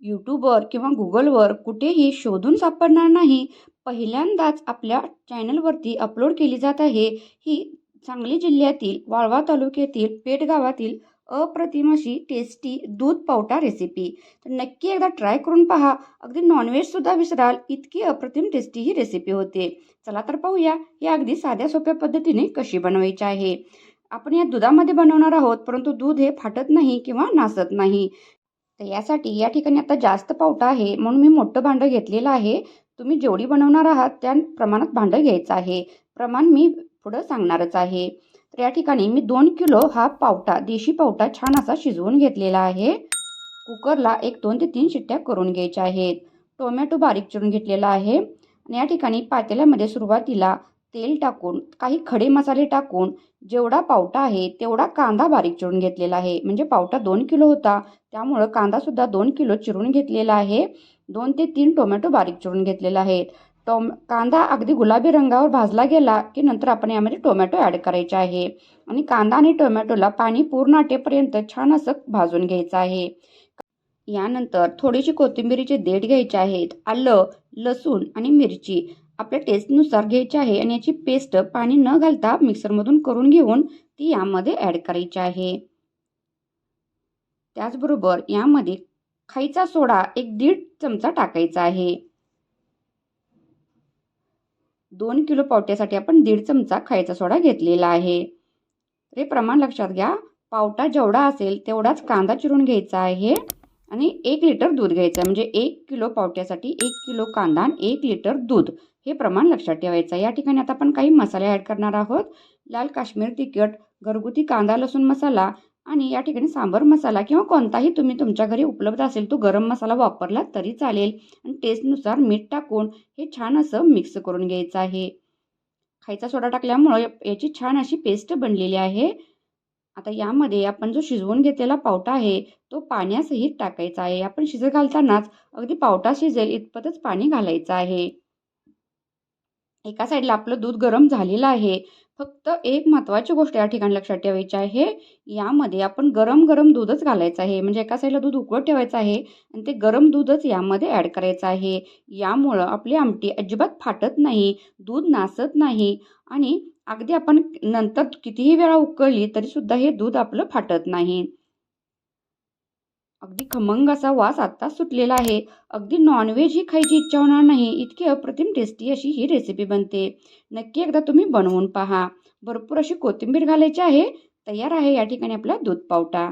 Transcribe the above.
यूट्यूबवर किंवा Googleवर कुठेही शोधून सापडणार नाही. पहिल्यांदाच आपल्या चॅनलवरती अपलोड केली जात आहे. ही सांगली जिल्ह्यातील वाळवा तालुक्यातील पेठ गावातील अप्रतिम अशी टेस्टी दूध पावटा रेसिपी. तर नक्की एकदा ट्राय करून पहा. अगदी नॉनव्हेजसुद्धा विसराल इतकी अप्रतिम टेस्टी ही रेसिपी होते. चला तर पाहूया ही अगदी साध्या सोप्या पद्धतीने कशी बनवायची आहे. आपण या दुधामध्ये बनवणार आहोत, परंतु दूध हे फाटत नाही किंवा नासत नाही. तर यासाठी या ठिकाणी आता जास्त पावटा आहे म्हणून मी मोठं भांडं घेतलेलं आहे. तुम्ही जेवढी बनवणार आहात त्या प्रमाणात भांडं घ्यायचं आहे. प्रमाण मी पुढं सांगणारच आहे. तर या ठिकाणी मी 2 किलो हा पावटा, देशी पावटा छान असा शिजवून घेतलेला आहे. कुकरला एक 2 ते 3 शिट्ट्या करून घ्यायच्या आहेत. टोमॅटो बारीक चिरून घेतलेला आहे आणि या ठिकाणी पातेल्यामध्ये सुरुवातीला तेल टाकून काही खडे मसाले टाकून जेवढा पावटा आहे तेवढा कांदा बारीक चिरून घेतलेला आहे. म्हणजे पावटा 2 किलो होता, त्यामुळं कांदासुद्धा 2 किलो चिरून घेतलेला आहे. 2 ते 3 टोमॅटो बारीक चिरून घेतलेला आहे. कांदा अगदी गुलाबी रंगावर भाजला गेला की नंतर आपण यामध्ये टोमॅटो ॲड करायचे आहे आणि कांदा आणि टोमॅटोला पाणी पूर्ण आटेपर्यंत छान असं भाजून घ्यायचं आहे. यानंतर थोडीशी कोथिंबीरीचे देठ घ्यायचे आहेत. आलं, लसूण आणि मिरची आपल्या टेस्टनुसार घ्यायची आहे आणि याची पेस्ट पाणी न घालता मिक्सरमधून करून घेऊन ती यामध्ये ॲड करायची आहे. त्याचबरोबर यामध्ये खायचा सोडा एक 1.5 चमचा टाकायचा आहे. 2 किलो पावट्यासाठी आपण 1.5 चमचा खायचा सोडा घेतलेला आहे. हे प्रमाण लक्षात घ्या. पावटा जेवढा असेल तेवढाच कांदा चिरून घ्यायचा आहे आणि 1 लिटर दूध घ्यायचं. म्हणजे 1 किलो पावट्यासाठी 1 किलो कांदा आणि 1 लिटर दूध हे प्रमाण लक्षात ठेवायचं. या ठिकाणी आता आपण काही मसाले ॲड करणार आहोत. लाल काश्मीर तिखट, घरगुती कांदा लसूण मसाला आणि या ठिकाणी सांबर मसाला किंवा कोणताही तुम्ही तुमच्या घरी उपलब्ध असेल तो गरम मसाला वापरला तरी चालेल आणि टेस्टनुसार मीठ टाकून हे छान असं मिक्स करून घ्यायचं आहे. खायचा सोडा टाकल्यामुळे याची छान अशी पेस्ट बनलेली आहे. आता यामध्ये आपण जो शिजवून घेतलेला पावटा आहे तो पाण्यासहित टाकायचा आहे. आपण शिजत घालतानाच अगदी पावटा शिजेल इतपतच पाणी घालायचं आहे. एका साईडला आपलं दूध गरम झालेलं आहे. फक्त एक महत्त्वाची गोष्ट या ठिकाणी लक्षात ठेवायची आहे. यामध्ये आपण गरम गरम दूधच घालायचं आहे. म्हणजे एका साईडला दूध उकळत ठेवायचं आहे आणि ते गरम दूधच यामध्ये ॲड करायचं आहे. यामुळं आपली आमटी अजिबात फाटत नाही, दूध नासत नाही आणि अगदी आपण नंतर कितीही वेळा उकळली तरीसुद्धा हे दूध आपलं फाटत नाही. अगदी खमंग असा वास आत्ताच सुटलेला आहे. अगदी नॉनव्हेज ही खायची इच्छा होणार नाही, इतकी अप्रतिम टेस्टी अशी ही रेसिपी बनते. नक्की एकदा तुम्ही बनवून पहा. भरपूर अशी कोथिंबीर घालायची आहे. तयार आहे या ठिकाणी आपला दूध पावटा.